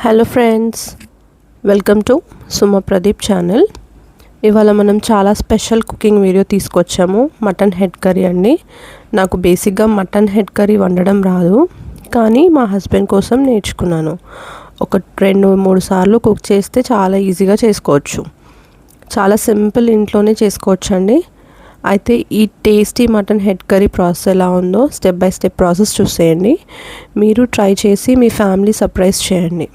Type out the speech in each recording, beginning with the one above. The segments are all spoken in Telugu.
Hello friends, welcome to Suma Pradeep channel. ఇవాళ మనం చాలా స్పెషల్ కుకింగ్ వీడియో తీసుకొచ్చాము. మటన్ హెడ్ కర్రీ అండి. నాకు బేసిక్గా మటన్ హెడ్ కర్రీ వండడం రాదు, కానీ మా హస్బెండ్ కోసం నేర్చుకున్నాను. ఒక 2-3 సార్లు కుక్ చేస్తే చాలా ఈజీగా చేసుకోవచ్చు. చాలా సింపుల్, ఇంట్లోనే చేసుకోవచ్చు అండి. అయితే ఈ tasty mutton head curry process ఎలా ఉందో స్టెప్ బై స్టెప్ ప్రాసెస్ చూసేయండి. మీరు ట్రై చేసి మీ ఫ్యామిలీ సర్ప్రైజ్ చేయండి.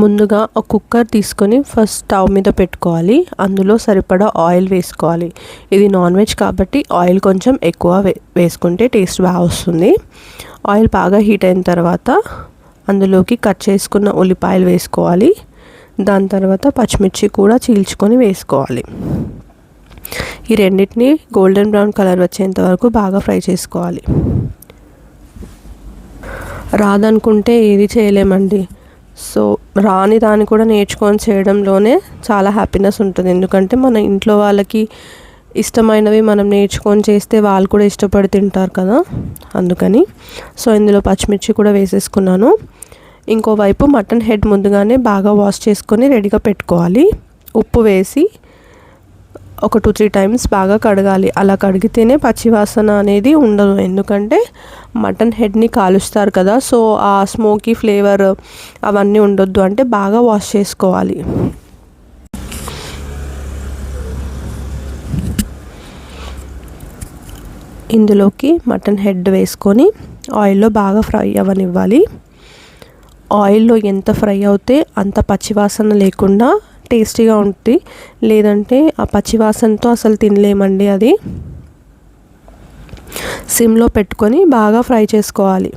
ముందుగా ఒక కుక్కర్ తీసుకొని ఫస్ట్ స్టవ్ మీద పెట్టుకోవాలి. అందులో సరిపడా ఆయిల్ వేసుకోవాలి. ఇది నాన్ వెజ్ కాబట్టి ఆయిల్ కొంచెం ఎక్కువ వేసుకుంటే టేస్ట్ బాగా వస్తుంది. ఆయిల్ బాగా హీట్ అయిన తర్వాత అందులోకి కట్ చేసుకున్న ఉల్లిపాయలు వేసుకోవాలి. దాని తర్వాత పచ్చిమిర్చి కూడా చీల్చుకొని వేసుకోవాలి. ఈ రెండింటిని గోల్డెన్ బ్రౌన్ కలర్ వచ్చేంత వరకు బాగా ఫ్రై చేసుకోవాలి. రాదనుకుంటే ఏది చేయలేమండి. సో రాని దాన్ని కూడా నేర్చుకొని చేయడంలోనే చాలా హ్యాపీనెస్ ఉంటుంది. ఎందుకంటే మన ఇంట్లో వాళ్ళకి ఇష్టమైనవి మనం నేర్చుకొని చేస్తే వాళ్ళు కూడా ఇష్టపడి తింటారు కదా, అందుకని. సో ఇందులో పచ్చిమిర్చి కూడా వేసేసుకున్నాను. ఇంకోవైపు మటన్ హెడ్ ముందుగానే బాగా వాష్ చేసుకొని రెడీగా పెట్టుకోవాలి. ఉప్పు వేసి ఒక 2-3 టైమ్స్ బాగా కడగాలి. అలా కడిగితేనే పచ్చివాసన అనేది ఉండదు. ఎందుకంటే మటన్ హెడ్ని కాలుస్తారు కదా, సో ఆ స్మోకీ ఫ్లేవర్ అవన్నీ ఉండొద్దు అంటే బాగా వాష్ చేసుకోవాలి. ఇందులోకి మటన్ హెడ్ వేసుకొని ఆయిల్లో బాగా ఫ్రై అవ్వనివ్వాలి. ఆయిల్లో ఎంత ఫ్రై అవుతే అంత పచ్చివాసన లేకుండా టేస్టీగా ఉంటుంది. లేదంటే ఆ పచ్చివాసనతో అసలు తినలేమండి. అది సిమ్లో పెట్టుకొని బాగా ఫ్రై చేసుకోవాలి.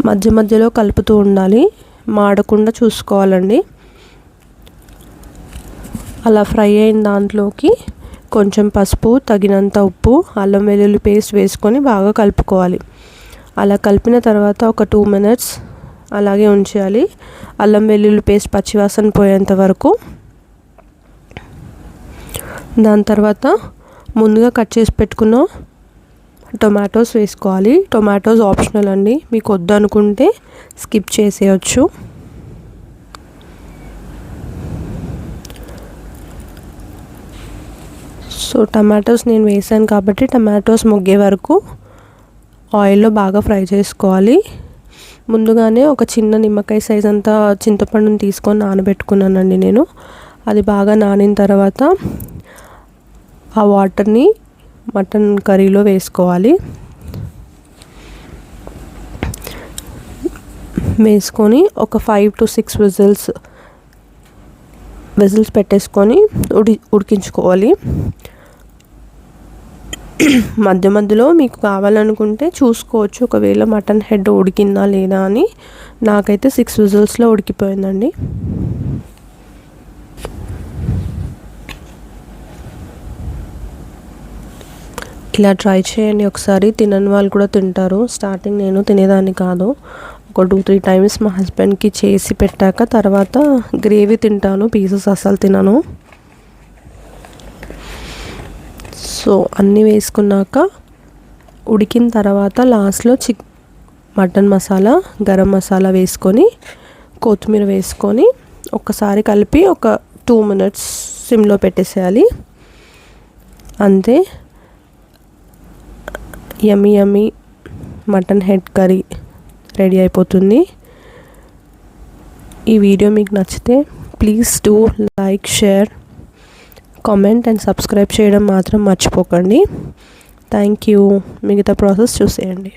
మధ్య మధ్యలో కలుపుతూ ఉండాలి, మాడకుండా చూసుకోవాలండి. అలా ఫ్రై అయిన దాంట్లోకి కొంచెం పసుపు, తగినంత ఉప్పు, అల్లం వెల్లుల్లి పేస్ట్ వేసుకొని బాగా కలుపుకోవాలి. అలా కలిపిన తర్వాత ఒక 2 minutes అలాగే ఉంచాలి. అల్లం వెల్లుల్లి పేస్ట్ పచ్చివాసన పోయేంత వరకు. దాని తర్వాత ముందుగా కట్ చేసి పెట్టుకున్న టొమాటోస్ వేసుకోవాలి. టొమాటోస్ ఆప్షనల్ అండి, మీకు వద్దు అనుకుంటే స్కిప్ చేసేయచ్చు. సో టమాటోస్ నేను వేసాను కాబట్టి టమాటోస్ మొగ్గే వరకు ఆయిల్లో బాగా ఫ్రై చేసుకోవాలి. ముందుగానే ఒక చిన్న నిమ్మకాయ సైజ్ అంతా చింతపండుని తీసుకొని నానబెట్టుకున్నానండి నేను. అది బాగా నానిన తర్వాత ఆ వాటర్ని మటన్ కర్రీలో వేసుకోవాలి. వేసుకొని ఒక 5 to 6 విజిల్స్ పెట్టేసుకొని ఉడికించుకోవాలి. మధ్య మధ్యలో మీకు కావాలనుకుంటే చూసుకోవచ్చు, ఒకవేళ మటన్ హెడ్ ఉడికిందా లేదా అని. నాకైతే 6 విజిల్స్లో ఉడికిపోయిందండి. ఇలా ట్రై చేయండి ఒకసారి. తినని వాళ్ళు కూడా తింటారు. స్టార్టింగ్ నేను తినేదాన్ని కాదు. ఒక 2-3 టైమ్స్ మా హస్బెండ్కి చేసి పెట్టాక తర్వాత గ్రేవీ తింటాను, పీసెస్ అస్సలు తినను. సో అన్నీ వేసుకున్నాక ఉడికిన తర్వాత లాస్ట్లో మటన్ మసాలా, గరం మసాలా వేసుకొని కొత్తిమీర వేసుకొని ఒక్కసారి కలిపి ఒక 2 minutes సిమ్లో పెట్టేసేయాలి. అంతే, yummy yummy mutton head curry ready అయిపోతుంది. ఈ వీడియో మీకు నచ్చితే please do like, share, comment and subscribe చేయడం మాత్రం మర్చిపోకండి. Thank you. మిగతా ప్రాసెస్ చూసేయండి.